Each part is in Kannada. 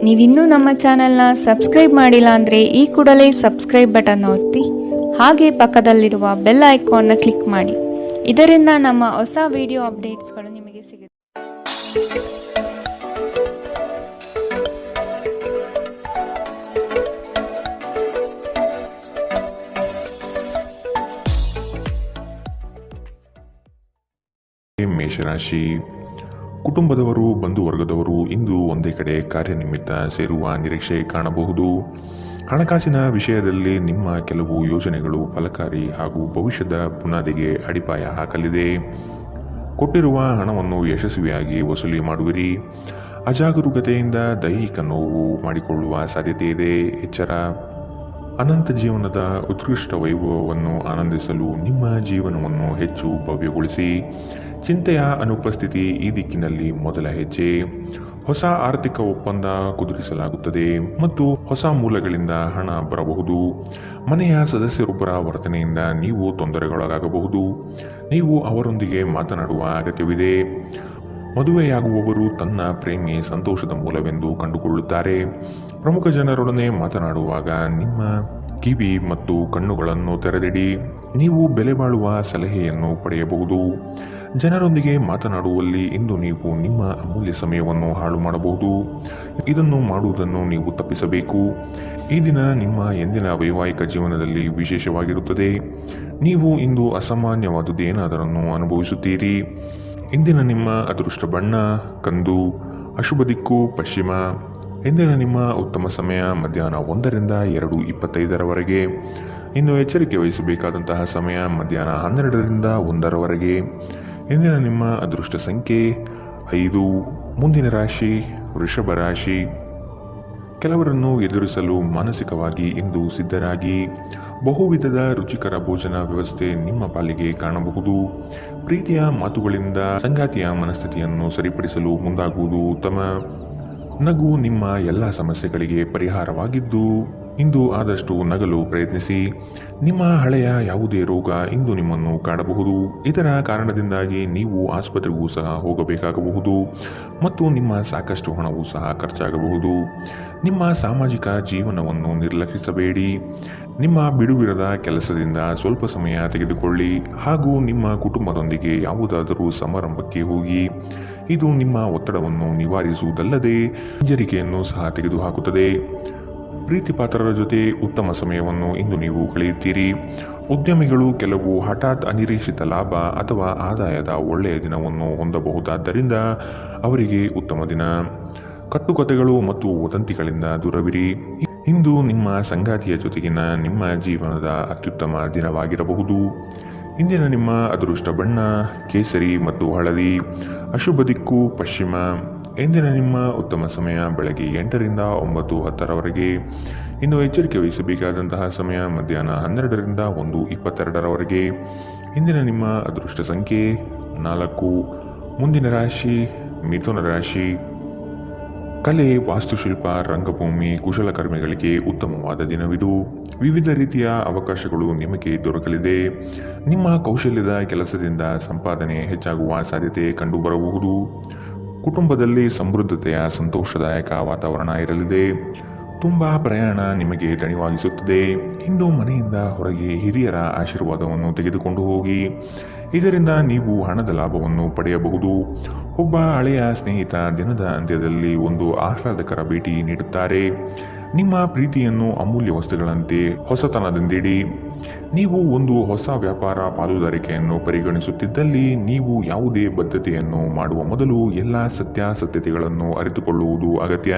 ನೀವಿನ್ನೂ ನಮ್ಮ ಚಾನೆಲ್ನ ಸಬ್ಸ್ಕ್ರೈಬ್ ಮಾಡಿಲ್ಲ ಅಂದರೆ ಈ ಕೂಡಲೇ ಸಬ್ಸ್ಕ್ರೈಬ್ ಬಟನ್ ಒತ್ತಿ ಹಾಗೆ ಪಕ್ಕದಲ್ಲಿರುವ ಬೆಲ್ ಐಕಾನ್ನ ಕ್ಲಿಕ್ ಮಾಡಿ. ಇದರಿಂದ ನಮ್ಮ ಹೊಸ ವಿಡಿಯೋ ಅಪ್ಡೇಟ್ಸ್ಗಳು ನಿಮಗೆ ಸಿಗುತ್ತೆ. ಮೇಷರಾಶಿ, ಕುಟುಂಬದವರು ಬಂಧು ವರ್ಗದವರು ಇಂದು ಒಂದೇ ಕಡೆ ಕಾರ್ಯನಿಮಿತ್ತ ಸೇರುವ ನಿರೀಕ್ಷೆ ಕಾಣಬಹುದು. ಹಣಕಾಸಿನ ವಿಷಯದಲ್ಲಿ ನಿಮ್ಮ ಕೆಲವು ಯೋಜನೆಗಳು ಫಲಕಾರಿ ಹಾಗೂ ಭವಿಷ್ಯದ ಬುನಾದಿಗೆ ಅಡಿಪಾಯ ಹಾಕಲಿದೆ. ಕೊಟ್ಟಿರುವ ಹಣವನ್ನು ಯಶಸ್ವಿಯಾಗಿ ವಸೂಲಿ ಮಾಡುವಿರಿ. ಅಜಾಗರೂಕತೆಯಿಂದ ದೈಹಿಕ ನೋವು ಮಾಡಿಕೊಳ್ಳುವ ಸಾಧ್ಯತೆ ಇದೆ, ಎಚ್ಚರ. ಅನಂತ ಜೀವನದ ಉತ್ಕೃಷ್ಟ ವೈಭವವನ್ನು ಆನಂದಿಸಲು ನಿಮ್ಮ ಜೀವನವನ್ನು ಹೆಚ್ಚು ಭವ್ಯಗೊಳಿಸಿ. ಚಿಂತೆಯ ಅನುಪಸ್ಥಿತಿ ಈ ದಿಕ್ಕಿನಲ್ಲಿ ಮೊದಲ ಹೆಜ್ಜೆ. ಹೊಸ ಆರ್ಥಿಕ ಒಪ್ಪಂದ ಕುದುರಿಸಲಾಗುತ್ತದೆ ಮತ್ತು ಹೊಸ ಮೂಲಗಳಿಂದ ಹಣ ಬರಬಹುದು. ಮನೆಯ ಸದಸ್ಯರೊಬ್ಬರ ವರ್ತನೆಯಿಂದ ನೀವು ತೊಂದರೆಗೊಳಗಾಗಬಹುದು. ನೀವು ಅವರೊಂದಿಗೆ ಮಾತನಾಡುವ ಅಗತ್ಯವಿದೆ. ಮದುವೆಯಾಗುವವರು ತನ್ನ ಪ್ರೇಮಿ ಸಂತೋಷದ ಮೂಲವೆಂದು ಕಂಡುಕೊಳ್ಳುತ್ತಾರೆ. ಪ್ರಮುಖ ಜನರೊಡನೆ ಮಾತನಾಡುವಾಗ ನಿಮ್ಮ ಕಿವಿ ಮತ್ತು ಕಣ್ಣುಗಳನ್ನು ತೆರೆದಿಡಿ. ನೀವು ಬೆಲೆ ಬಾಳುವ ಸಲಹೆಯನ್ನು ಪಡೆಯಬಹುದು. ಜನರೊಂದಿಗೆ ಮಾತನಾಡುವಲ್ಲಿ ಇಂದು ನೀವು ನಿಮ್ಮ ಅಮೂಲ್ಯ ಸಮಯವನ್ನು ಹಾಳು ಮಾಡಬಹುದು. ಇದನ್ನು ಮಾಡುವುದನ್ನು ನೀವು ತಪ್ಪಿಸಬೇಕು. ಈ ದಿನ ನಿಮ್ಮ ಎಂದಿನ ವೈವಾಹಿಕ ಜೀವನದಲ್ಲಿ ವಿಶೇಷವಾಗಿರುತ್ತದೆ. ನೀವು ಇಂದು ಅಸಾಮಾನ್ಯವಾದುದೇನಾದರನ್ನು ಅನುಭವಿಸುತ್ತೀರಿ. ಇಂದಿನ ನಿಮ್ಮ ಅದೃಷ್ಟ ಬಣ್ಣ ಕಂದು, ಅಶುಭ ದಿಕ್ಕು ಪಶ್ಚಿಮ. ಇಂದಿನ ನಿಮ್ಮ ಉತ್ತಮ ಸಮಯ ಮಧ್ಯಾಹ್ನ 1ರಿಂದ 2:25 ಇನ್ನು ಎಚ್ಚರಿಕೆ ವಹಿಸಬೇಕಾದಂತಹ ಸಮಯ ಮಧ್ಯಾಹ್ನ 12ರಿಂದ 1 ಇಂದಿನ ನಿಮ್ಮ ಅದೃಷ್ಟ ಸಂಖ್ಯೆ 5. ಮುಂದಿನ ರಾಶಿ ವೃಷಭ ರಾಶಿ. ಕೆಲವರನ್ನು ಎದುರಿಸಲು ಮಾನಸಿಕವಾಗಿ ಇಂದು ಸಿದ್ಧರಾಗಿ. ಬಹುವಿಧದ ರುಚಿಕರ ಭೋಜನ ವ್ಯವಸ್ಥೆ ನಿಮ್ಮ ಪಾಲಿಗೆ ಕಾಣಬಹುದು. ಪ್ರೀತಿಯ ಮಾತುಗಳಿಂದ ಸಂಗಾತಿಯ ಮನಸ್ಥಿತಿಯನ್ನು ಸರಿಪಡಿಸಲು ಮುಂದಾಗುವುದು ಉತ್ತಮ. ನಗು ನಿಮ್ಮ ಎಲ್ಲ ಸಮಸ್ಯೆಗಳಿಗೆ ಪರಿಹಾರವಾಗಿದ್ದು ಇಂದು ಆದಷ್ಟು ನಗಲು ಪ್ರಯತ್ನಿಸಿ. ನಿಮ್ಮ ಹಳೆಯ ಯಾವುದೇ ರೋಗ ಇಂದು ನಿಮ್ಮನ್ನು ಕಾಡಬಹುದು. ಇದರ ಕಾರಣದಿಂದಾಗಿ ನೀವು ಆಸ್ಪತ್ರೆಗೂ ಸಹ ಹೋಗಬೇಕಾಗಬಹುದು ಮತ್ತು ನಿಮ್ಮ ಸಾಕಷ್ಟು ಹಣವೂ ಸಹ ಖರ್ಚಾಗಬಹುದು. ನಿಮ್ಮ ಸಾಮಾಜಿಕ ಜೀವನವನ್ನು ನಿರ್ಲಕ್ಷಿಸಬೇಡಿ. ನಿಮ್ಮ ಬಿಡುವಿರದ ಕೆಲಸದಿಂದ ಸ್ವಲ್ಪ ಸಮಯ ತೆಗೆದುಕೊಳ್ಳಿ ಹಾಗೂ ನಿಮ್ಮ ಕುಟುಂಬದೊಂದಿಗೆ ಯಾವುದಾದರೂ ಸಮಾರಂಭಕ್ಕೆ ಹೋಗಿ. ಇದು ನಿಮ್ಮ ಒತ್ತಡವನ್ನು ನಿವಾರಿಸುವುದಲ್ಲದೆ ಹಿಂಜರಿಕೆಯನ್ನು ಸಹ ತೆಗೆದುಹಾಕುತ್ತದೆ. ಪ್ರೀತಿಪಾತ್ರರ ಜೊತೆ ಉತ್ತಮ ಸಮಯವನ್ನು ಇಂದು ನೀವು ಕಳೆಯುತ್ತೀರಿ. ಉದ್ಯಮಿಗಳು ಕೆಲವು ಹಠಾತ್ ಅನಿರೀಕ್ಷಿತ ಲಾಭ ಅಥವಾ ಆದಾಯದ ಒಳ್ಳೆಯ ದಿನವನ್ನು ಹೊಂದಬಹುದಾದ್ದರಿಂದ ಅವರಿಗೆ ಉತ್ತಮ ದಿನ. ಕಟ್ಟುಕತೆಗಳು ಮತ್ತು ವದಂತಿಗಳಿಂದ ದೂರವಿರಿ. ಇಂದು ನಿಮ್ಮ ಸಂಗಾತಿಯ ಜೊತೆಗಿನ ನಿಮ್ಮ ಜೀವನದ ಅತ್ಯುತ್ತಮ ದಿನವಾಗಿರಬಹುದು. ಇಂದಿನ ನಿಮ್ಮ ಅದೃಷ್ಟ ಬಣ್ಣ ಕೇಸರಿ ಮತ್ತು ಹಳದಿ, ಅಶುಭ ದಿಕ್ಕು ಪಶ್ಚಿಮ. ಇಂದಿನ ನಿಮ್ಮ ಉತ್ತಮ ಸಮಯ ಬೆಳಗ್ಗೆ 8ರಿಂದ 9:10 ಇನ್ನು ಎಚ್ಚರಿಕೆ ವಹಿಸಬೇಕಾದಂತಹ ಸಮಯ ಮಧ್ಯಾಹ್ನ 12ರಿಂದ 1:22 ಇಂದಿನ ನಿಮ್ಮ ಅದೃಷ್ಟ ಸಂಖ್ಯೆ 4. ಮುಂದಿನ ರಾಶಿ ಮಿಥುನ ರಾಶಿ. ಕಲೆ, ವಾಸ್ತುಶಿಲ್ಪ, ರಂಗಭೂಮಿ, ಕುಶಲಕರ್ಮಿಗಳಿಗೆ ಉತ್ತಮವಾದ ದಿನವಿದು. ವಿವಿಧ ರೀತಿಯ ಅವಕಾಶಗಳು ನಿಮಗೆ ದೊರಕಲಿದೆ. ನಿಮ್ಮ ಕೌಶಲ್ಯದ ಕೆಲಸದಿಂದ ಸಂಪಾದನೆ ಹೆಚ್ಚಾಗುವ ಸಾಧ್ಯತೆ ಕಂಡುಬರಬಹುದು. ಕುಟುಂಬದಲ್ಲಿ ಸಮೃದ್ಧತೆಯ ಸಂತೋಷದಾಯಕ ವಾತಾವರಣ ಇರಲಿದೆ. ತುಂಬ ಪ್ರಯಾಣ ನಿಮಗೆ ದಣಿವಾಗಿಸುತ್ತದೆ. ಇಂದು ಮನೆಯಿಂದ ಹೊರಗೆ ಹಿರಿಯರ ಆಶೀರ್ವಾದವನ್ನು ತೆಗೆದುಕೊಂಡು ಹೋಗಿ. ಇದರಿಂದ ನೀವು ಹಣದ ಲಾಭವನ್ನು ಪಡೆಯಬಹುದು. ಒಬ್ಬ ಹಳೆಯ ಸ್ನೇಹಿತ ದಿನದ ಅಂತ್ಯದಲ್ಲಿ ಒಂದು ಆಹ್ಲಾದಕರ ಭೇಟಿ ನೀಡುತ್ತಾರೆ. ನಿಮ್ಮ ಪ್ರೀತಿಯನ್ನು ಅಮೂಲ್ಯ ವಸ್ತುಗಳಂತೆ ಹೊಸತನದಿಂದಿಡಿ. ನೀವು ಒಂದು ಹೊಸ ವ್ಯಾಪಾರ ಪಾಲುದಾರಿಕೆಯನ್ನು ಪರಿಗಣಿಸುತ್ತಿದ್ದಲ್ಲಿ ನೀವು ಯಾವುದೇ ಬದ್ಧತೆಯನ್ನು ಮಾಡುವ ಮೊದಲು ಎಲ್ಲ ಸತ್ಯಾಸತ್ಯತೆಗಳನ್ನು ಅರಿತುಕೊಳ್ಳುವುದು ಅಗತ್ಯ.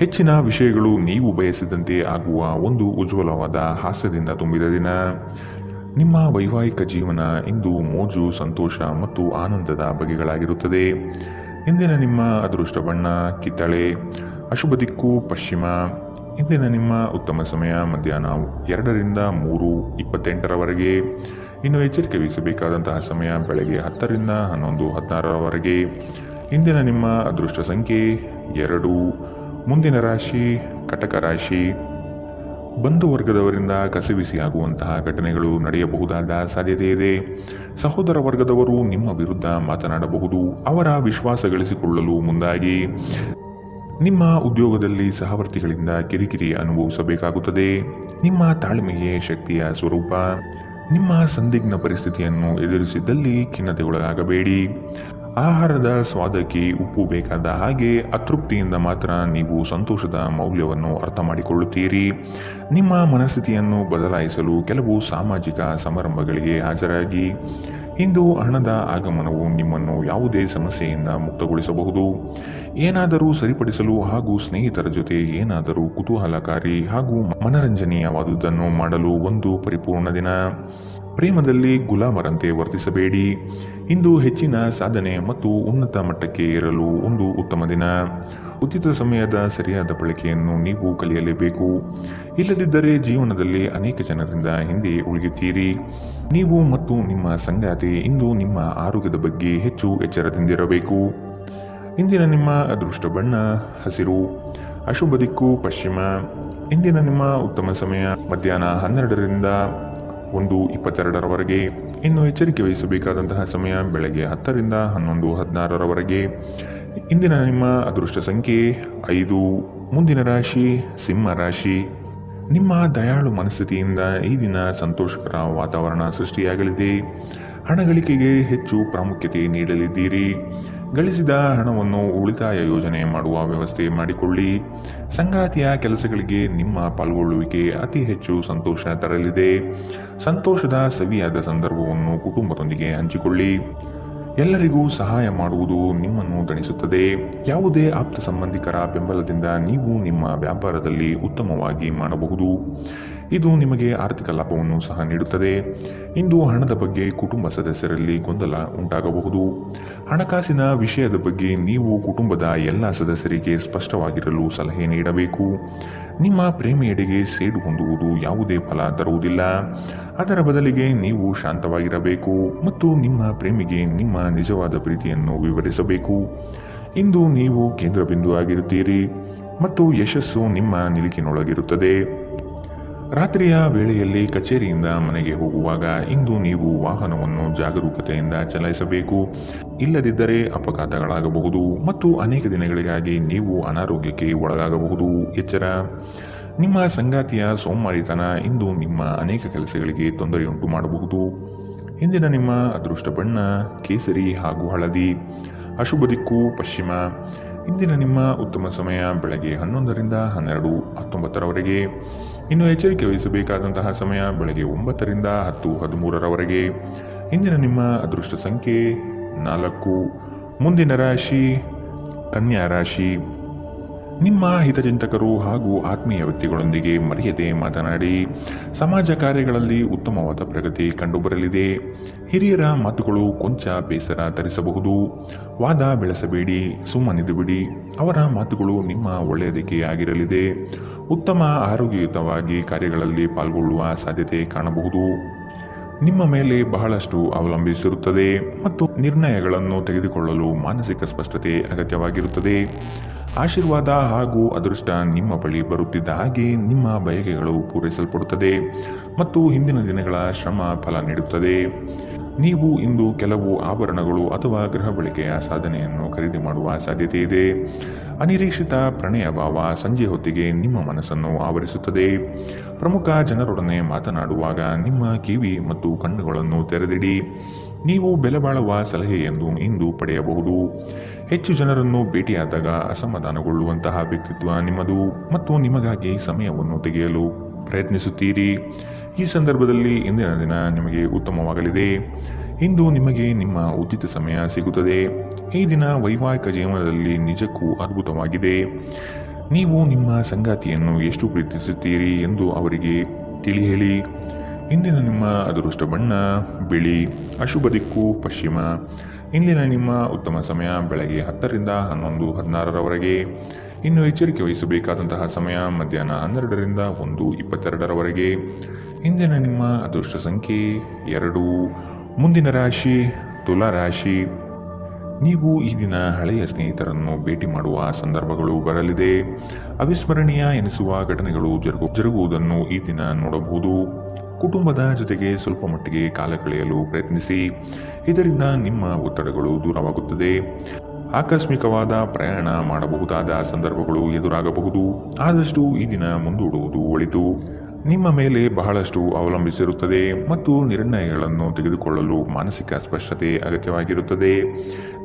ಹೆಚ್ಚಿನ ವಿಷಯಗಳು ನೀವು ಬಯಸಿದಂತೆ ಆಗುವ ಒಂದು ಉಜ್ವಲವಾದ ಹಾಸ್ಯದಿಂದ ತುಂಬಿದ ದಿನ. ನಿಮ್ಮ ವೈವಾಹಿಕ ಜೀವನ ಇಂದು ಮೋಜು, ಸಂತೋಷ ಮತ್ತು ಆನಂದದ ಬಗೆಗಳಾಗಿರುತ್ತದೆ. ಇಂದಿನ ನಿಮ್ಮ ಅದೃಷ್ಟ ಬಣ್ಣ ಕಿತ್ತಳೆ, ಅಶುಭ ದಿಕ್ಕು ಪಶ್ಚಿಮ. ಇಂದಿನ ನಿಮ್ಮ ಉತ್ತಮ ಸಮಯ ಮಧ್ಯಾಹ್ನ 2ರಿಂದ 3:28 ಇನ್ನು ಎಚ್ಚರಿಕೆ ವಹಿಸಬೇಕಾದಂತಹ ಸಮಯ ಬೆಳಗ್ಗೆ 10ರಿಂದ 11:16 ಇಂದಿನ ನಿಮ್ಮ ಅದೃಷ್ಟ ಸಂಖ್ಯೆ 2. ಮುಂದಿನ ರಾಶಿ ಕಟಕ ರಾಶಿ. ಬಂಧು ವರ್ಗದವರಿಂದ ಕಸಿವಿಸಿಯಾಗುವಂತಹ ಘಟನೆಗಳು ನಡೆಯಬಹುದಾದ ಸಾಧ್ಯತೆ ಇದೆ. ಸಹೋದರ ವರ್ಗದವರು ನಿಮ್ಮ ವಿರುದ್ಧ ಮಾತನಾಡಬಹುದು. ಅವರ ವಿಶ್ವಾಸ ಗಳಿಸಿಕೊಳ್ಳಲು ಮುಂದಾಗಿ ನಿಮ್ಮ ಉದ್ಯೋಗದಲ್ಲಿ ಸಹವರ್ತಿಗಳಿಂದ ಕಿರಿಕಿರಿ ಅನುಭವಿಸಬೇಕಾಗುತ್ತದೆ. ನಿಮ್ಮ ತಾಳ್ಮೆಯೇ ಶಕ್ತಿಯ ಸ್ವರೂಪ. ನಿಮ್ಮ ಸಂದಿಗ್ಧ ಪರಿಸ್ಥಿತಿಯನ್ನು ಎದುರಿಸಿದ್ದಲ್ಲಿ ಖಿನ್ನತೆಗೊಳಗಾಗಬೇಡಿ. ಆಹಾರದ ಸ್ವಾದಕ್ಕೆ ಉಪ್ಪು ಬೇಕಾದ ಹಾಗೆ ಅತೃಪ್ತಿಯಿಂದ ಮಾತ್ರ ನೀವು ಸಂತೋಷದ ಮೌಲ್ಯವನ್ನು ಅರ್ಥ ಮಾಡಿಕೊಳ್ಳುತ್ತೀರಿ. ನಿಮ್ಮ ಮನಸ್ಥಿತಿಯನ್ನು ಬದಲಾಯಿಸಲು ಕೆಲವು ಸಾಮಾಜಿಕ ಸಮಾರಂಭಗಳಿಗೆ ಹಾಜರಾಗಿ. ಇಂದು ಹಣದ ಆಗಮನವು ನಿಮ್ಮನ್ನು ಯಾವುದೇ ಸಮಸ್ಯೆಯಿಂದ ಮುಕ್ತಗೊಳಿಸಬಹುದು. ಏನಾದರೂ ಸರಿಪಡಿಸಲು ಹಾಗೂ ಸ್ನೇಹಿತರ ಜೊತೆ ಏನಾದರೂ ಕುತೂಹಲಕಾರಿ ಹಾಗೂ ಮನರಂಜನೀಯವಾದುದನ್ನು ಮಾಡಲು ಒಂದು ಪರಿಪೂರ್ಣ ದಿನ. ಪ್ರೇಮದಲ್ಲಿ ಗುಲಾಮರಂತೆ ವರ್ತಿಸಬೇಡಿ. ಇಂದು ಹೆಚ್ಚಿನ ಸಾಧನೆ ಮತ್ತು ಉನ್ನತ ಮಟ್ಟಕ್ಕೆ ಏರಲು ಒಂದು ಉತ್ತಮ ದಿನ. ಉಚಿತ ಸಮಯದ ಸರಿಯಾದ ಬಳಕೆಯನ್ನು ನೀವು ಕಲಿಯಲೇಬೇಕು. ಇಲ್ಲದಿದ್ದರೆ ಜೀವನದಲ್ಲಿ ಅನೇಕ ಜನರಿಂದ ಹಿಂದೆ ಉಳಿಯುತ್ತೀರಿ. ನೀವು ಮತ್ತು ನಿಮ್ಮ ಸಂಗಾತಿ ಇಂದು ನಿಮ್ಮ ಆರೋಗ್ಯದ ಬಗ್ಗೆ ಹೆಚ್ಚು ಎಚ್ಚರದಿಂದಿರಬೇಕು. ಇಂದಿನ ನಿಮ್ಮ ಅದೃಷ್ಟ ಬಣ್ಣ ಹಸಿರು. ಅಶುಭ ದಿಕ್ಕು ಪಶ್ಚಿಮ. ಇಂದಿನ ನಿಮ್ಮ ಉತ್ತಮ ಸಮಯ ಮಧ್ಯಾಹ್ನ 12ರಿಂದ 1:22 ಇನ್ನು ಎಚ್ಚರಿಕೆ ವಹಿಸಬೇಕಾದಂತಹ ಸಮಯ ಬೆಳಗ್ಗೆ 10ರಿಂದ 11:16 ಇಂದಿನ ನಿಮ್ಮ ಅದೃಷ್ಟ ಸಂಖ್ಯೆ 5. ಮುಂದಿನ ರಾಶಿ ಸಿಂಹ ರಾಶಿ. ನಿಮ್ಮ ದಯಾಳು ಮನಸ್ಥಿತಿಯಿಂದ ಈ ದಿನ ಸಂತೋಷಕರ ವಾತಾವರಣ ಸೃಷ್ಟಿಯಾಗಲಿದೆ. ಹಣ ಗಳಿಕೆಗೆ ಹೆಚ್ಚು ಪ್ರಾಮುಖ್ಯತೆ ನೀಡಲಿದ್ದೀರಿ. ಗಳಿಸಿದ ಹಣವನ್ನು ಉಳಿತಾಯ ಯೋಜನೆ ಮಾಡುವ ವ್ಯವಸ್ಥೆ ಮಾಡಿಕೊಳ್ಳಿ. ಸಂಗಾತಿಯ ಕೆಲಸಗಳಿಗೆ ನಿಮ್ಮ ಪಾಲ್ಗೊಳ್ಳುವಿಕೆ ಅತಿ ಹೆಚ್ಚು ಸಂತೋಷ ತರಲಿದೆ. ಸಂತೋಷದ ಸವಿಯಾದ ಸಂದರ್ಭವನ್ನು ಕುಟುಂಬದೊಂದಿಗೆ ಹಂಚಿಕೊಳ್ಳಿ. ಎಲ್ಲರಿಗೂ ಸಹಾಯ ಮಾಡುವುದು ನಿಮ್ಮನ್ನು ದಣಿಸುತ್ತದೆ. ಯಾವುದೇ ಆಪ್ತ ಸಂಬಂಧಿಕರ ಬೆಂಬಲದಿಂದ ನೀವು ನಿಮ್ಮ ವ್ಯಾಪಾರದಲ್ಲಿ ಉತ್ತಮವಾಗಿ ಮಾಡಬಹುದು. ಇದು ನಿಮಗೆ ಆರ್ಥಿಕ ಲಾಭವನ್ನು ಸಹ ನೀಡುತ್ತದೆ. ಇಂದು ಹಣದ ಬಗ್ಗೆ ಕುಟುಂಬ ಸದಸ್ಯರಲ್ಲಿ ಗೊಂದಲ ಉಂಟಾಗಬಹುದು. ಹಣಕಾಸಿನ ವಿಷಯದ ಬಗ್ಗೆ ನೀವು ಕುಟುಂಬದ ಎಲ್ಲ ಸದಸ್ಯರಿಗೆ ಸ್ಪಷ್ಟವಾಗಿರಲು ಸಲಹೆ ನೀಡಬೇಕು. ನಿಮ್ಮ ಪ್ರೇಮಿಯೆಡೆಗೆ ಸೇಡು ಹೊಂದುವುದು ಯಾವುದೇ ಫಲ ತರುವುದಿಲ್ಲ. ಅದರ ಬದಲಿಗೆ ನೀವು ಶಾಂತವಾಗಿರಬೇಕು ಮತ್ತು ನಿಮ್ಮ ಪ್ರೇಮಿಗೆ ನಿಮ್ಮ ನಿಜವಾದ ಪ್ರೀತಿಯನ್ನು ವಿವರಿಸಬೇಕು. ಇಂದು ನೀವು ಕೇಂದ್ರ ಬಿಂದು ಆಗಿರುತ್ತೀರಿ ಮತ್ತು ಯಶಸ್ಸು ನಿಮ್ಮ ನಿಲುಕಿನೊಳಗಿರುತ್ತದೆ. ರಾತ್ರಿಯ ವೇಳೆಯಲ್ಲಿ ಕಚೇರಿಯಿಂದ ಮನೆಗೆ ಹೋಗುವಾಗ ಇಂದು ನೀವು ವಾಹನವನ್ನು ಜಾಗರೂಕತೆಯಿಂದ ಚಲಾಯಿಸಬೇಕು. ಇಲ್ಲದಿದ್ದರೆ ಅಪಘಾತಗಳಾಗಬಹುದು ಮತ್ತು ಅನೇಕ ದಿನಗಳಿಗಾಗಿ ನೀವು ಅನಾರೋಗ್ಯಕ್ಕೆ ಒಳಗಾಗಬಹುದು. ಎಚ್ಚರ. ನಿಮ್ಮ ಸಂಗಾತಿಯ ಸೋಮಾರಿತನ ಇಂದು ನಿಮ್ಮ ಅನೇಕ ಕೆಲಸಗಳಿಗೆ ತೊಂದರೆಯುಂಟು ಮಾಡಬಹುದು. ಇಂದಿನ ನಿಮ್ಮ ಅದೃಷ್ಟ ಬಣ್ಣ ಕೇಸರಿ ಹಾಗೂ ಹಳದಿ. ಅಶುಭ ದಿಕ್ಕು ಪಶ್ಚಿಮ. ಇಂದಿನ ನಿಮ್ಮ ಉತ್ತಮ ಸಮಯ ಬೆಳಗ್ಗೆ 11ರಿಂದ 12:19 ಇನ್ನು ಎಚ್ಚರಿಕೆ ವಹಿಸಬೇಕಾದಂತಹ ಸಮಯ ಬೆಳಗ್ಗೆ 9ರಿಂದ 10:13 ಇಂದಿನ ನಿಮ್ಮ ಅದೃಷ್ಟ ಸಂಖ್ಯೆ 4. ಮುಂದಿನ ರಾಶಿ ಕನ್ಯಾ ರಾಶಿ. ನಿಮ್ಮ ಹಿತಚಿಂತಕರು ಹಾಗೂ ಆತ್ಮೀಯ ವ್ಯಕ್ತಿಗಳೊಂದಿಗೆ ಮರೆಯದೆ ಮಾತನಾಡಿ. ಸಮಾಜ ಕಾರ್ಯಗಳಲ್ಲಿ ಉತ್ತಮವಾದ ಪ್ರಗತಿ ಕಂಡುಬರಲಿದೆ. ಹಿರಿಯರ ಮಾತುಗಳು ಕೊಂಚ ಬೇಸರ ತರಿಸಬಹುದು. ವಾದ ಬೆಳೆಸಬೇಡಿ, ಸುಮ್ಮನಿದು ಬಿಡಿ. ಅವರ ಮಾತುಗಳು ನಿಮ್ಮ ಒಳ್ಳೆಯದಕ್ಕೆ ಆಗಿರಲಿದೆ. ಉತ್ತಮ ಆರೋಗ್ಯಯುತವಾಗಿ ಕಾರ್ಯಗಳಲ್ಲಿ ಪಾಲ್ಗೊಳ್ಳುವ ಸಾಧ್ಯತೆ ಕಾಣಬಹುದು. ನಿಮ್ಮ ಮೇಲೆ ಬಹಳಷ್ಟು ಅವಲಂಬಿಸಿರುತ್ತದೆ ಮತ್ತು ನಿರ್ಣಯಗಳನ್ನು ತೆಗೆದುಕೊಳ್ಳಲು ಮಾನಸಿಕ ಸ್ಪಷ್ಟತೆ ಅಗತ್ಯವಾಗಿರುತ್ತದೆ. ಆಶೀರ್ವಾದ ಹಾಗೂ ಅದೃಷ್ಟ ನಿಮ್ಮ ಬಳಿ ಬರುತ್ತಿದ್ದ ಹಾಗೆ ನಿಮ್ಮ ಬಯಕೆಗಳು ಪೂರೈಸಲ್ಪಡುತ್ತದೆ ಮತ್ತು ಹಿಂದಿನ ದಿನಗಳ ಶ್ರಮ ಫಲ ನೀಡುತ್ತದೆ. ನೀವು ಇಂದು ಕೆಲವು ಆಭರಣಗಳು ಅಥವಾ ಗೃಹ ಬಳಕೆಯ ಸಾಧನೆಯನ್ನು ಖರೀದಿ ಮಾಡುವ ಸಾಧ್ಯತೆ ಇದೆ. ಅನಿರೀಕ್ಷಿತ ಪ್ರಣಯ ಭಾವ ಸಂಜೆ ಹೊತ್ತಿಗೆ ನಿಮ್ಮ ಮನಸ್ಸನ್ನು ಆವರಿಸುತ್ತದೆ. ಪ್ರಮುಖ ಜನರೊಡನೆ ಮಾತನಾಡುವಾಗ ನಿಮ್ಮ ಕಿವಿ ಮತ್ತು ಕಣ್ಣುಗಳನ್ನು ತೆರೆದಿಡಿ. ನೀವು ಬೆಲೆಬಾಳುವ ಸಲಹೆಯನ್ನು ಇಂದು ಪಡೆಯಬಹುದು. ಹೆಚ್ಚು ಜನರನ್ನು ಭೇಟಿಯಾದಾಗ ಅಸಮಾಧಾನಗೊಳ್ಳುವಂತಹ ವ್ಯಕ್ತಿತ್ವ ನಿಮ್ಮದು ಮತ್ತು ನಿಮಗಾಗಿ ಸಮಯವನ್ನು ತೆಗೆಯಲು ಪ್ರಯತ್ನಿಸುತ್ತೀರಿ. ಈ ಸಂದರ್ಭದಲ್ಲಿ ಇಂದಿನ ದಿನ ನಿಮಗೆ ಉತ್ತಮವಾಗಲಿದೆ. ಇಂದು ನಿಮಗೆ ನಿಮ್ಮ ಉಚಿತ ಸಮಯ ಸಿಗುತ್ತದೆ. ಈ ದಿನ ವೈವಾಹಿಕ ಜೀವನದಲ್ಲಿ ನಿಜಕ್ಕೂ ಅದ್ಭುತವಾಗಿದೆ. ನೀವು ನಿಮ್ಮ ಸಂಗಾತಿಯನ್ನು ಎಷ್ಟು ಪ್ರೀತಿಸುತ್ತೀರಿ ಎಂದು ಅವರಿಗೆ ತಿಳಿ ಹೇಳಿ. ಇಂದಿನ ನಿಮ್ಮ ಅದೃಷ್ಟ ಬಣ್ಣ ಬಿಳಿ. ಅಶುಭ ದಿಕ್ಕು ಪಶ್ಚಿಮ. ಇಂದಿನ ನಿಮ್ಮ ಉತ್ತಮ ಸಮಯ ಬೆಳಗ್ಗೆ 10ರಿಂದ 11:16 ಇನ್ನು ಎಚ್ಚರಿಕೆ ವಹಿಸಬೇಕಾದಂತಹ ಸಮಯ ಮಧ್ಯಾಹ್ನ 12ರಿಂದ 1:22 ಇಂದಿನ ನಿಮ್ಮ ಅದೃಷ್ಟ ಸಂಖ್ಯೆ 2. ಮುಂದಿನ ರಾಶಿ ತುಲಾ ರಾಶಿ. ನೀವು ಈ ದಿನ ಹಳೆಯ ಸ್ನೇಹಿತರನ್ನು ಭೇಟಿ ಮಾಡುವ ಸಂದರ್ಭಗಳು ಬರಲಿದೆ. ಅವಿಸ್ಮರಣೀಯ ಎನಿಸುವ ಘಟನೆಗಳು ಜರುಗುವುದನ್ನು ಈ ದಿನ ನೋಡಬಹುದು. ಕುಟುಂಬದ ಜೊತೆಗೆ ಸ್ವಲ್ಪ ಮಟ್ಟಿಗೆ ಕಾಲ ಕಳೆಯಲು ಪ್ರಯತ್ನಿಸಿ. ಇದರಿಂದ ನಿಮ್ಮ ಒತ್ತಡಗಳು ದೂರವಾಗುತ್ತದೆ. ಆಕಸ್ಮಿಕವಾದ ಪ್ರಯಾಣ ಮಾಡಬಹುದಾದ ಸಂದರ್ಭಗಳು ಎದುರಾಗಬಹುದು. ಆದಷ್ಟು ಈ ದಿನ ಮುಂದೂಡುವುದು ಒಳಿತು. ನಿಮ್ಮ ಮೇಲೆ ಬಹಳಷ್ಟು ಅವಲಂಬಿಸಿರುತ್ತದೆ ಮತ್ತು ನಿರ್ಣಯಗಳನ್ನು ತೆಗೆದುಕೊಳ್ಳಲು ಮಾನಸಿಕ ಸ್ಪಷ್ಟತೆ ಅಗತ್ಯವಾಗಿರುತ್ತದೆ.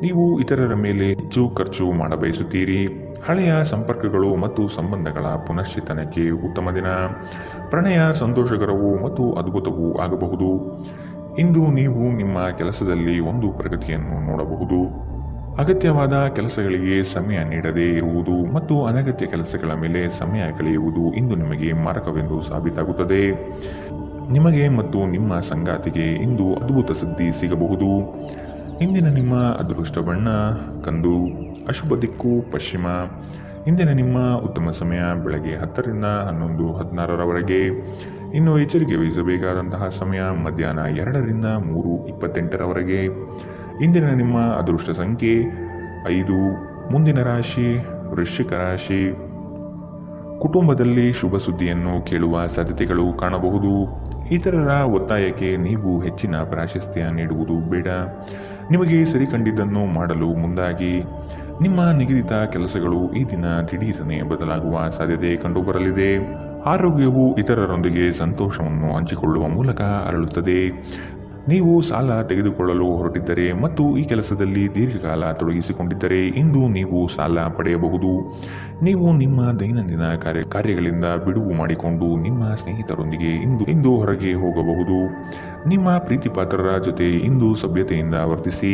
ನೀವು ಇತರರ ಮೇಲೆ ಹೆಚ್ಚು ಖರ್ಚು ಮಾಡಬಯಸುತ್ತೀರಿ. ಹಳೆಯ ಸಂಪರ್ಕಗಳು ಮತ್ತು ಸಂಬಂಧಗಳ ಪುನಶ್ಚೇತನಕ್ಕೆ ಉತ್ತಮ ದಿನ. ಪ್ರಣಯ ಸಂತೋಷಕರವೂ ಮತ್ತು ಅದ್ಭುತವೂ ಆಗಬಹುದು. ಇಂದು ನೀವು ನಿಮ್ಮ ಕೆಲಸದಲ್ಲಿ ಒಂದು ಪ್ರಗತಿಯನ್ನು ನೋಡಬಹುದು. ಅಗತ್ಯವಾದ ಕೆಲಸಗಳಿಗೆ ಸಮಯ ನೀಡದೇ ಇರುವುದು ಮತ್ತು ಅನಗತ್ಯ ಕೆಲಸಗಳ ಮೇಲೆ ಸಮಯ ಕಳೆಯುವುದು ಇಂದು ನಿಮಗೆ ಮಾರಕವೆಂದು ಸಾಬೀತಾಗುತ್ತದೆ. ನಿಮಗೆ ಮತ್ತು ನಿಮ್ಮ ಸಂಗಾತಿಗೆ ಇಂದು ಅದ್ಭುತ ಸುದ್ದಿ ಸಿಗಬಹುದು. ಇಂದಿನ ನಿಮ್ಮ ಅದೃಷ್ಟ ಬಣ್ಣ ಕಂದು. ಅಶುಭ ದಿಕ್ಕು ಪಶ್ಚಿಮ. ಇಂದಿನ ನಿಮ್ಮ ಉತ್ತಮ ಸಮಯ ಬೆಳಗ್ಗೆ 10 ರಿಂದ 11:16 ಇನ್ನು ಎಚ್ಚರಿಕೆ ವಹಿಸಬೇಕಾದಂತಹ ಸಮಯ ಮಧ್ಯಾಹ್ನ 2 ರಿಂದ 3:28 ಇಂದಿನ ನಿಮ್ಮ ಅದೃಷ್ಟ ಸಂಖ್ಯೆ 5. ಮುಂದಿನ ರಾಶಿ ವೃಶ್ಚಿಕ ರಾಶಿ. ಕುಟುಂಬದಲ್ಲಿ ಶುಭ ಸುದ್ದಿಯನ್ನು ಕೇಳುವ ಸಾಧ್ಯತೆಗಳು ಕಾಣಬಹುದು. ಇತರರ ಒತ್ತಾಯಕ್ಕೆ ನೀವು ಹೆಚ್ಚಿನ ಪ್ರಾಶಸ್ತ್ಯ ನೀಡುವುದು ಬೇಡ. ನಿಮಗೆ ಸರಿಕಂಡಿದ್ದನ್ನು ಮಾಡಲು ಮುಂದಾಗಿ. ನಿಮ್ಮ ನಿಗದಿತ ಕೆಲಸಗಳು ಈ ದಿನ ದಿಢೀರನೆ ಬದಲಾಗುವ ಸಾಧ್ಯತೆ ಕಂಡುಬರಲಿದೆ. ಆರೋಗ್ಯವು ಇತರರೊಂದಿಗೆ ಸಂತೋಷವನ್ನು ಹಂಚಿಕೊಳ್ಳುವ ಮೂಲಕ ಅರಳುತ್ತದೆ. ನೀವು ಸಾಲ ತೆಗೆದುಕೊಳ್ಳಲು ಹೊರಟಿದ್ದರೆ ಮತ್ತು ಈ ಕೆಲಸದಲ್ಲಿ ದೀರ್ಘಕಾಲ ತೊಡಗಿಸಿಕೊಂಡಿದ್ದರೆ ಇಂದು ನೀವು ಸಾಲ ಪಡೆಯಬಹುದು. ನೀವು ನಿಮ್ಮ ದೈನಂದಿನ ಕಾರ್ಯಗಳಿಂದ ಬಿಡುವು ಮಾಡಿಕೊಂಡು ನಿಮ್ಮ ಸ್ನೇಹಿತರೊಂದಿಗೆ ಇಂದು ಹೊರಗೆ ಹೋಗಬಹುದು. ನಿಮ್ಮ ಪ್ರೀತಿಪಾತ್ರರ ಜೊತೆ ಇಂದು ಸಭ್ಯತೆಯಿಂದ ವರ್ತಿಸಿ.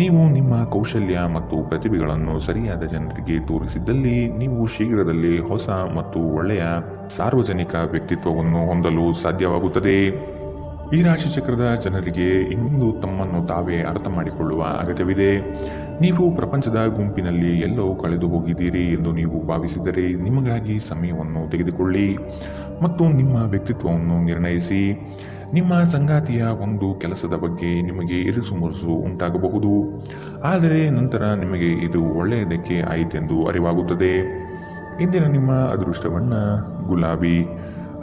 ನೀವು ನಿಮ್ಮ ಕೌಶಲ್ಯ ಮತ್ತು ಪ್ರತಿಭೆಗಳನ್ನು ಸರಿಯಾದ ಜನರಿಗೆ ತೋರಿಸಿದ್ದಲ್ಲಿ ನೀವು ಶೀಘ್ರದಲ್ಲೇ ಹೊಸ ಮತ್ತು ಒಳ್ಳೆಯ ಸಾರ್ವಜನಿಕ ವ್ಯಕ್ತಿತ್ವವನ್ನು ಹೊಂದಲು ಸಾಧ್ಯವಾಗುತ್ತದೆ. ಈ ರಾಶಿ ಚಕ್ರದ ಜನರಿಗೆ ಇಂದು ತಮ್ಮನ್ನು ತಾವೇ ಅರ್ಥ ಮಾಡಿಕೊಳ್ಳುವ ಅಗತ್ಯವಿದೆ. ನೀವು ಪ್ರಪಂಚದ ಗುಂಪಿನಲ್ಲಿ ಎಲ್ಲೋ ಕಳೆದು ಹೋಗಿದ್ದೀರಿ ಎಂದು ನೀವು ಭಾವಿಸಿದರೆ ನಿಮಗಾಗಿ ಸಮಯವನ್ನು ತೆಗೆದುಕೊಳ್ಳಿ ಮತ್ತು ನಿಮ್ಮ ವ್ಯಕ್ತಿತ್ವವನ್ನು ನಿರ್ಣಯಿಸಿ. ನಿಮ್ಮ ಸಂಗಾತಿಯ ಒಂದು ಕೆಲಸದ ಬಗ್ಗೆ ನಿಮಗೆ ಇರಿಸುಮುರುಸು ಉಂಟಾಗಬಹುದು, ಆದರೆ ನಂತರ ನಿಮಗೆ ಇದು ಒಳ್ಳೆಯದಕ್ಕೆ ಆಯಿತೆಂದು ಅರಿವಾಗುತ್ತದೆ. ಇಂದಿನ ನಿಮ್ಮ ಅದೃಷ್ಟ ಬಣ್ಣ ಗುಲಾಬಿ.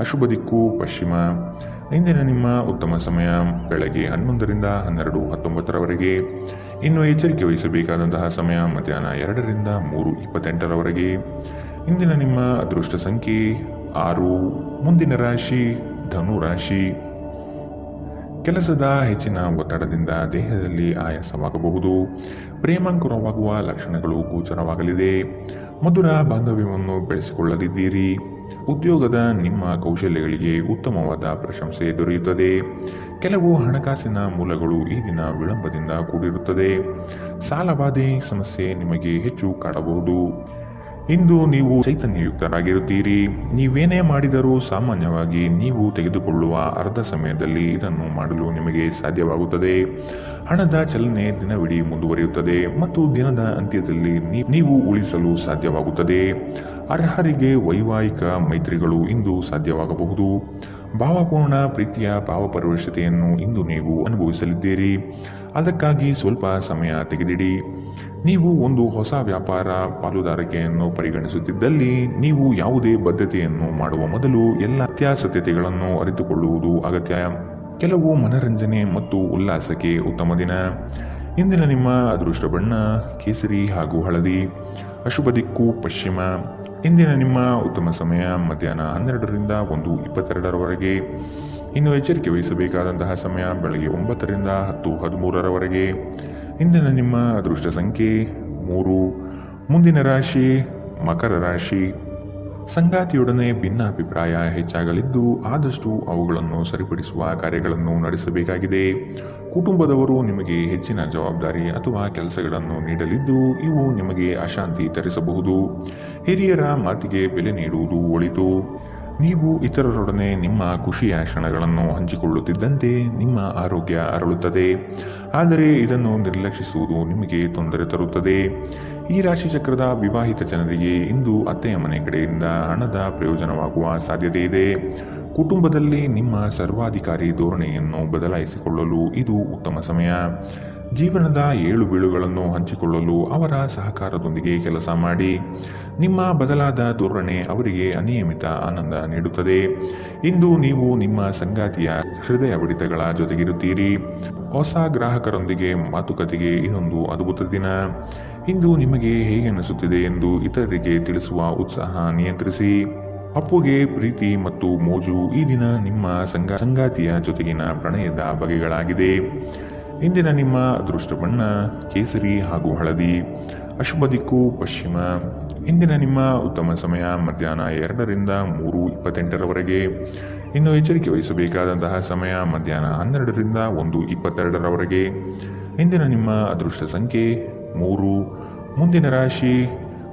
ಅಶುಭ ದಿಕ್ಕು ಪಶ್ಚಿಮ. ಇಂದಿನ ನಿಮ್ಮ ಉತ್ತಮ ಸಮಯ ಬೆಳಗ್ಗೆ 11 ರಿಂದ 12:19 ಇನ್ನು ಎಚ್ಚರಿಕೆ ವಹಿಸಬೇಕಾದಂತಹ ಸಮಯ ಮಧ್ಯಾಹ್ನ 2 ರಿಂದ 3:28 ಇಂದಿನ ನಿಮ್ಮ ಅದೃಷ್ಟ ಸಂಖ್ಯೆ 6. ಮುಂದಿನ ರಾಶಿ ಧನು ರಾಶಿ. ಕೆಲಸದ ಹೆಚ್ಚಿನ ಒತ್ತಡದಿಂದ ದೇಹದಲ್ಲಿ ಆಯಾಸವಾಗಬಹುದು. ಪ್ರೇಮಾಂಕುರವಾಗುವ ಲಕ್ಷಣಗಳು ಗೋಚರವಾಗಲಿದೆ. ಮಧುರ ಬಾಂಧವ್ಯವನ್ನು ಬೆಳೆಸಿಕೊಳ್ಳಲಿದ್ದೀರಿ. ಉದ್ಯೋಗದ ನಿಮ್ಮ ಕೌಶಲ್ಯಗಳಿಗೆ ಉತ್ತಮವಾದ ಪ್ರಶಂಸೆ ದೊರೆಯುತ್ತದೆ. ಕೆಲವು ಹಣಕಾಸಿನ ಮೂಲಗಳು ಈ ದಿನ ವಿಳಂಬದಿಂದ ಕೂಡಿರುತ್ತದೆ. ಸಾಲಬಾಧೆ ಸಮಸ್ಯೆ ನಿಮಗೆ ಹೆಚ್ಚು ಕಾಡಬಹುದು. ಇಂದು ನೀವು ಚೈತನ್ಯಯುಕ್ತರಾಗಿರುತ್ತೀರಿ. ನೀವೇನೇ ಮಾಡಿದರೂ ಸಾಮಾನ್ಯವಾಗಿ ನೀವು ತೆಗೆದುಕೊಳ್ಳುವ ಅರ್ಧ ಸಮಯದಲ್ಲಿ ಇದನ್ನು ಮಾಡಲು ನಿಮಗೆ ಸಾಧ್ಯವಾಗುತ್ತದೆ. ಹಣದ ಚಲನೆ ದಿನವಿಡೀ ಮುಂದುವರಿಯುತ್ತದೆ ಮತ್ತು ದಿನದ ಅಂತ್ಯದಲ್ಲಿ ನೀವು ಉಳಿಸಲು ಸಾಧ್ಯವಾಗುತ್ತದೆ. ಅರ್ಹರಿಗೆ ವೈವಾಹಿಕ ಮೈತ್ರಿಗಳು ಇಂದು ಸಾಧ್ಯವಾಗಬಹುದು. ಭಾವಪೂರ್ಣ ಪ್ರೀತಿಯ ಭಾವಪರವಶತೆಯನ್ನು ಇಂದು ನೀವು ಅನುಭವಿಸಲಿದ್ದೀರಿ. ಅದಕ್ಕಾಗಿ ಸ್ವಲ್ಪ ಸಮಯ ತೆಗೆದಿಡಿ. ನೀವು ಒಂದು ಹೊಸ ವ್ಯಾಪಾರ ಪಾಲುದಾರಿಕೆಯನ್ನು ಪರಿಗಣಿಸುತ್ತಿದ್ದಲ್ಲಿ ನೀವು ಯಾವುದೇ ಬದ್ಧತೆಯನ್ನು ಮಾಡುವ ಮೊದಲು ಎಲ್ಲ ಅತ್ಯಾಸತ್ಯತೆಗಳನ್ನು ಅರಿತುಕೊಳ್ಳುವುದು ಅಗತ್ಯ. ಕೆಲವು ಮನರಂಜನೆ ಮತ್ತು ಉಲ್ಲಾಸಕ್ಕೆ ಉತ್ತಮ ದಿನ. ಇಂದಿನ ನಿಮ್ಮ ಅದೃಷ್ಟ ಬಣ್ಣ ಕೇಸರಿ ಹಾಗೂ ಹಳದಿ. ಅಶುಭ ದಿಕ್ಕು ಪಶ್ಚಿಮ. ಇಂದಿನ ನಿಮ್ಮ ಉತ್ತಮ ಸಮಯ ಮಧ್ಯಾಹ್ನ 12 ರಿಂದ 1:22 ಇನ್ನು ಎಚ್ಚರಿಕೆ ವಹಿಸಬೇಕಾದಂತಹ ಸಮಯ ಬೆಳಗ್ಗೆ 9 ರಿಂದ 10:13 ಇಂದಿನ ನಿಮ್ಮ ಅದೃಷ್ಟ ಸಂಖ್ಯೆ 3. ಮುಂದಿನ ರಾಶಿ ಮಕರ ರಾಶಿ. ಸಂಗಾತಿಯೊಡನೆ ಭಿನ್ನಾಭಿಪ್ರಾಯ ಹೆಚ್ಚಾಗಲಿದ್ದು ಆದಷ್ಟು ಅವುಗಳನ್ನು ಸರಿಪಡಿಸುವ ಕಾರ್ಯಗಳನ್ನು ನಡೆಸಬೇಕಾಗಿದೆ. ಕುಟುಂಬದವರು ನಿಮಗೆ ಹೆಚ್ಚಿನ ಜವಾಬ್ದಾರಿ ಅಥವಾ ಕೆಲಸಗಳನ್ನು ನೀಡಲಿದ್ದು ಇವು ನಿಮಗೆ ಅಶಾಂತಿ ತರಿಸಬಹುದು. ಹಿರಿಯರ ಮಾತಿಗೆ ಬೆಲೆ ನೀಡುವುದು ಒಳಿತು. ನೀವು ಇತರರೊಡನೆ ನಿಮ್ಮ ಖುಷಿಯ ಕ್ಷಣಗಳನ್ನು ಹಂಚಿಕೊಳ್ಳುತ್ತಿದ್ದಂತೆ ನಿಮ್ಮ ಆರೋಗ್ಯ ಅರಳುತ್ತದೆ, ಆದರೆ ಇದನ್ನು ನಿರ್ಲಕ್ಷಿಸುವುದು ನಿಮಗೆ ತೊಂದರೆ ತರುತ್ತದೆ. ಈ ರಾಶಿ ಚಕ್ರದ ವಿವಾಹಿತ ಜನರಿಗೆ ಇಂದು ಅತ್ತೆಯ ಮನೆ ಕಡೆಯಿಂದ ಹಣದ ಪ್ರಯೋಜನವಾಗುವ ಸಾಧ್ಯತೆ ಇದೆ. ಕುಟುಂಬದಲ್ಲಿ ನಿಮ್ಮ ಸರ್ವಾಧಿಕಾರಿ ಧೋರಣೆಯನ್ನು ಬದಲಾಯಿಸಿಕೊಳ್ಳಲು ಇದು ಉತ್ತಮ ಸಮಯ. ಜೀವನದ ಏಳು ಬೀಳುಗಳನ್ನು ಹಂಚಿಕೊಳ್ಳಲು ಅವರ ಸಹಕಾರದೊಂದಿಗೆ ಕೆಲಸ ಮಾಡಿ. ನಿಮ್ಮ ಬದಲಾದ ಧೋರಣೆ ಅವರಿಗೆ ಅನಿಯಮಿತ ಆನಂದ ನೀಡುತ್ತದೆ. ಇಂದು ನೀವು ನಿಮ್ಮ ಸಂಗಾತಿಯ ಹೃದಯ ಬಡಿತಗಳ ಜೊತೆಗಿರುತ್ತೀರಿ. ಹೊಸ ಗ್ರಾಹಕರೊಂದಿಗೆ ಮಾತುಕತೆಗೆ ಇದೊಂದು ಅದ್ಭುತ ದಿನ. ಇಂದು ನಿಮಗೆ ಹೇಗೆ ಅನಿಸುತ್ತಿದೆ ಎಂದು ಇತರರಿಗೆ ತಿಳಿಸುವ ಉತ್ಸಾಹ ನಿಯಂತ್ರಿಸಿ. ಅಪ್ಪುಗೆ ಪ್ರೀತಿ ಮತ್ತು ಮೋಜು ಈ ದಿನ ನಿಮ್ಮ ಸಂಗಾತಿಯ ಜೊತೆಗಿನ ಪ್ರಣಯದ ಬಗೆಗಳಾಗಿದೆ. ಇಂದಿನ ನಿಮ್ಮ ಅದೃಷ್ಟ ಬಣ್ಣ ಕೇಸರಿ ಹಾಗೂ ಹಳದಿ. ಅಶುಭ ದಿಕ್ಕು ಪಶ್ಚಿಮ. ಇಂದಿನ ನಿಮ್ಮ ಉತ್ತಮ ಸಮಯ ಮಧ್ಯಾಹ್ನ 2ರಿಂದ 3:28ರವರೆಗೆ. ಇನ್ನು ಎಚ್ಚರಿಕೆ ವಹಿಸಬೇಕಾದಂತಹ ಸಮಯ ಮಧ್ಯಾಹ್ನ 12ರಿಂದ 1:22ರವರೆಗೆ. ಇಂದಿನ ನಿಮ್ಮ ಅದೃಷ್ಟ ಸಂಖ್ಯೆ 3. ಮುಂದಿನ ರಾಶಿ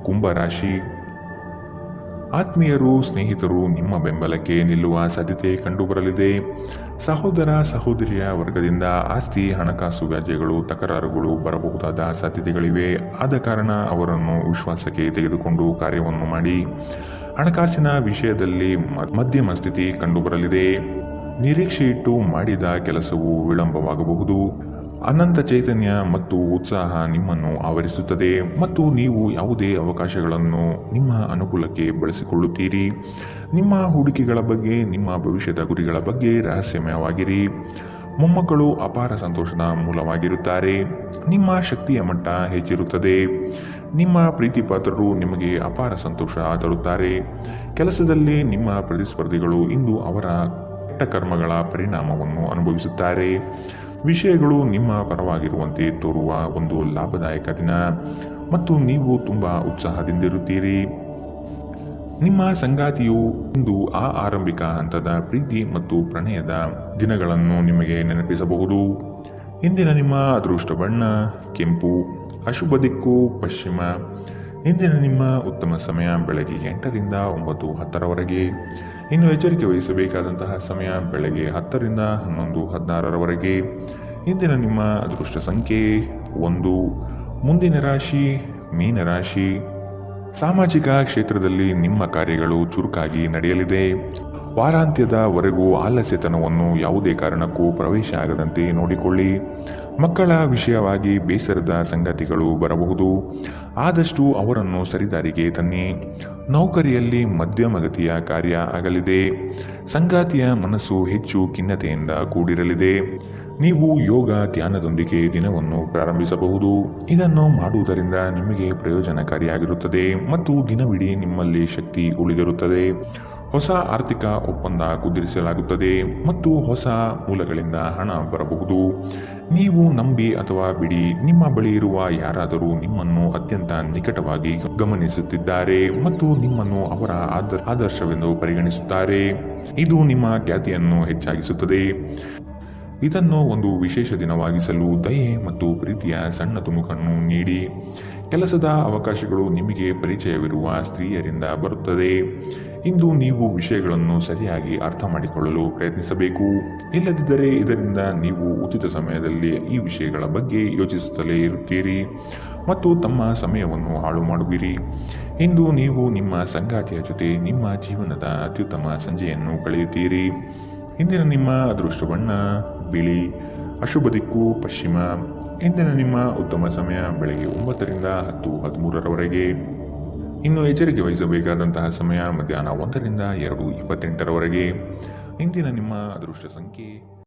ಕುಂಭರಾಶಿ. ಆತ್ಮೀಯರು, ಸ್ನೇಹಿತರು ನಿಮ್ಮ ಬೆಂಬಲಕ್ಕೆ ನಿಲ್ಲುವ ಸಾಧ್ಯತೆ ಕಂಡುಬರಲಿದೆ. ಸಹೋದರ ಸಹೋದರಿಯ ವರ್ಗದಿಂದ ಆಸ್ತಿ, ಹಣಕಾಸು ವ್ಯಾಜ್ಯಗಳು, ತಕರಾರುಗಳು ಬರಬಹುದಾದ ಸಾಧ್ಯತೆಗಳಿವೆ. ಆದ ಕಾರಣ ಅವರನ್ನು ವಿಶ್ವಾಸಕ್ಕೆ ತೆಗೆದುಕೊಂಡು ಕಾರ್ಯವನ್ನು ಮಾಡಿ. ಹಣಕಾಸಿನ ವಿಷಯದಲ್ಲಿ ಮಧ್ಯಮ ಸ್ಥಿತಿ ಕಂಡುಬರಲಿದೆ. ನಿರೀಕ್ಷೆ ಇಟ್ಟು ಮಾಡಿದ ಕೆಲಸವು ವಿಳಂಬವಾಗಬಹುದು. ಅನಂತ ಚೈತನ್ಯ ಮತ್ತು ಉತ್ಸಾಹ ನಿಮ್ಮನ್ನು ಆವರಿಸುತ್ತದೆ ಮತ್ತು ನೀವು ಯಾವುದೇ ಅವಕಾಶಗಳನ್ನು ನಿಮ್ಮ ಅನುಕೂಲಕ್ಕೆ ಬಳಸಿಕೊಳ್ಳುತ್ತೀರಿ. ನಿಮ್ಮ ಹೂಡಿಕೆಗಳ ಬಗ್ಗೆ, ನಿಮ್ಮ ಭವಿಷ್ಯದ ಗುರಿಗಳ ಬಗ್ಗೆ ರಹಸ್ಯಮಯವಾಗಿರಿ. ಮೊಮ್ಮಕ್ಕಳು ಅಪಾರ ಸಂತೋಷದ ಮೂಲವಾಗಿರುತ್ತಾರೆ. ನಿಮ್ಮ ಶಕ್ತಿಯ ಮಟ್ಟ ಹೆಚ್ಚಿರುತ್ತದೆ. ನಿಮ್ಮ ಪ್ರೀತಿಪಾತ್ರರು ನಿಮಗೆ ಅಪಾರ ಸಂತೋಷ ತರುತ್ತಾರೆ. ಕೆಲಸದಲ್ಲಿ ನಿಮ್ಮ ಪ್ರತಿಸ್ಪರ್ಧಿಗಳು ಇಂದು ಅವರ ಕೆಟ್ಟ ಕರ್ಮಗಳ ಪರಿಣಾಮವನ್ನು ಅನುಭವಿಸುತ್ತಾರೆ. ವಿಷಯಗಳು ನಿಮ್ಮ ಪರವಾಗಿರುವಂತೆ ತೋರುವ ಒಂದು ಲಾಭದಾಯಕ ದಿನ ಮತ್ತು ನೀವು ತುಂಬ ಉತ್ಸಾಹದಿಂದಿರುತ್ತೀರಿ. ನಿಮ್ಮ ಸಂಗಾತಿಯು ಇಂದು ಆ ಆರಂಭಿಕ ಹಂತದ ಪ್ರೀತಿ ಮತ್ತು ಪ್ರಣಯದ ದಿನಗಳನ್ನು ನಿಮಗೆ ನೆನಪಿಸಬಹುದು. ಇಂದಿನ ನಿಮ್ಮ ಅದೃಷ್ಟ ಬಣ್ಣ ಕೆಂಪು. ಅಶುಭ ದಿಕ್ಕು ಪಶ್ಚಿಮ. ಇಂದಿನ ನಿಮ್ಮ ಉತ್ತಮ ಸಮಯ ಬೆಳಗ್ಗೆ 8ರಿಂದ 9:10ರವರೆಗೆ. ಇನ್ನು ಎಚ್ಚರಿಕೆ ವಹಿಸಬೇಕಾದಂತಹ ಸಮಯ ಬೆಳಗ್ಗೆ 10ರಿಂದ 11:16ರವರೆಗೆ. ಇಂದಿನ ನಿಮ್ಮ ಅದೃಷ್ಟ ಸಂಖ್ಯೆ 1. ಮುಂದಿನ ರಾಶಿ ಮೀನರಾಶಿ. ಸಾಮಾಜಿಕ ಕ್ಷೇತ್ರದಲ್ಲಿ ನಿಮ್ಮ ಕಾರ್ಯಗಳು ಚುರುಕಾಗಿ ನಡೆಯಲಿದೆ. ವಾರಾಂತ್ಯದವರೆಗೂ ಆಲಸ್ಯತನವನ್ನು ಯಾವುದೇ ಕಾರಣಕ್ಕೂ ಪ್ರವೇಶ ಆಗದಂತೆ ನೋಡಿಕೊಳ್ಳಿ. ಮಕ್ಕಳ ವಿಷಯವಾಗಿ ಬೇಸರದ ಸಂಗತಿಗಳು ಬರಬಹುದು. ಆದಷ್ಟು ಅವರನ್ನು ಸರಿದಾರಿಗೆ ತನ್ನಿ. ನೌಕರಿಯಲ್ಲಿ ಮಧ್ಯಮಗತಿಯ ಕಾರ್ಯ ಆಗಲಿದೆ. ಸಂಗಾತಿಯ ಮನಸ್ಸು ಹೆಚ್ಚು ಖಿನ್ನತೆಯಿಂದ ಕೂಡಿರಲಿದೆ. ನೀವು ಯೋಗ ಧ್ಯಾನದೊಂದಿಗೆ ದಿನವನ್ನು ಪ್ರಾರಂಭಿಸಬಹುದು. ಇದನ್ನು ಮಾಡುವುದರಿಂದ ನಿಮಗೆ ಪ್ರಯೋಜನಕಾರಿಯಾಗಿರುತ್ತದೆ ಮತ್ತು ದಿನವಿಡೀ ನಿಮ್ಮಲ್ಲಿ ಶಕ್ತಿ ಉಳಿದಿರುತ್ತದೆ. ಹೊಸ ಆರ್ಥಿಕ ಒಪ್ಪಂದ ಕುದುರಿಸಲಾಗುತ್ತದೆ ಮತ್ತು ಹೊಸ ಮೂಲಗಳಿಂದ ಹಣ ಬರಬಹುದು. ನೀವು ನಂಬಿ ಅಥವಾ ಬಿಡಿ, ನಿಮ್ಮ ಬಳಿ ಇರುವ ಯಾರಾದರೂ ನಿಮ್ಮನ್ನು ಅತ್ಯಂತ ನಿಕಟವಾಗಿ ಗಮನಿಸುತ್ತಿದ್ದಾರೆ ಮತ್ತು ನಿಮ್ಮನ್ನು ಅವರ ಆದರ್ಶವೆಂದು ಪರಿಗಣಿಸುತ್ತಾರೆ. ಇದು ನಿಮ್ಮ ಖ್ಯಾತಿಯನ್ನು ಹೆಚ್ಚಾಗಿಸುತ್ತದೆ. ಇದನ್ನು ಒಂದು ವಿಶೇಷ ದಿನವಾಗಿಸಲು ದಯೆ ಮತ್ತು ಪ್ರೀತಿಯ ಸಣ್ಣ ತುಣುಕನ್ನು ನೀಡಿ. ಕೆಲಸದ ಅವಕಾಶಗಳು ನಿಮಗೆ ಪರಿಚಯವಿರುವ ಸ್ತ್ರೀಯರಿಂದ ಬರುತ್ತದೆ. ಇಂದು ನೀವು ವಿಷಯಗಳನ್ನು ಸರಿಯಾಗಿ ಅರ್ಥ ಮಾಡಿಕೊಳ್ಳಲು ಪ್ರಯತ್ನಿಸಬೇಕು. ಇಲ್ಲದಿದ್ದರೆ ಇದರಿಂದ ನೀವು ಉಚಿತ ಸಮಯದಲ್ಲಿ ಈ ವಿಷಯಗಳ ಬಗ್ಗೆ ಯೋಚಿಸುತ್ತಲೇ ಇರುತ್ತೀರಿ ಮತ್ತು ತಮ್ಮ ಸಮಯವನ್ನು ಹಾಳು ಮಾಡುವಿರಿ. ಇಂದು ನೀವು ನಿಮ್ಮ ಸಂಗಾತಿಯ ಜೊತೆ ನಿಮ್ಮ ಜೀವನದ ಅತ್ಯುತ್ತಮ ಸಂಜೆಯನ್ನು ಕಳೆಯುತ್ತೀರಿ. ಇಂದಿನ ನಿಮ್ಮ ಅದೃಷ್ಟ ಬಣ್ಣ ಬಿಳಿ. ಅಶುಭ ದಿಕ್ಕು ಪಶ್ಚಿಮ. ಇಂದಿನ ನಿಮ್ಮ ಉತ್ತಮ ಸಮಯ ಬೆಳಗ್ಗೆ 9ರಿಂದ 10:13ರವರೆಗೆ. ಇನ್ನು ಎಚ್ಚರಿಕೆ ವಹಿಸಬೇಕಾದಂತಹ ಸಮಯ ಮಧ್ಯಾಹ್ನ 1ರಿಂದ 2:28ರವರೆಗೆ. ಇಂದಿನ ನಿಮ್ಮ ಅದೃಷ್ಟ ಸಂಖ್ಯೆ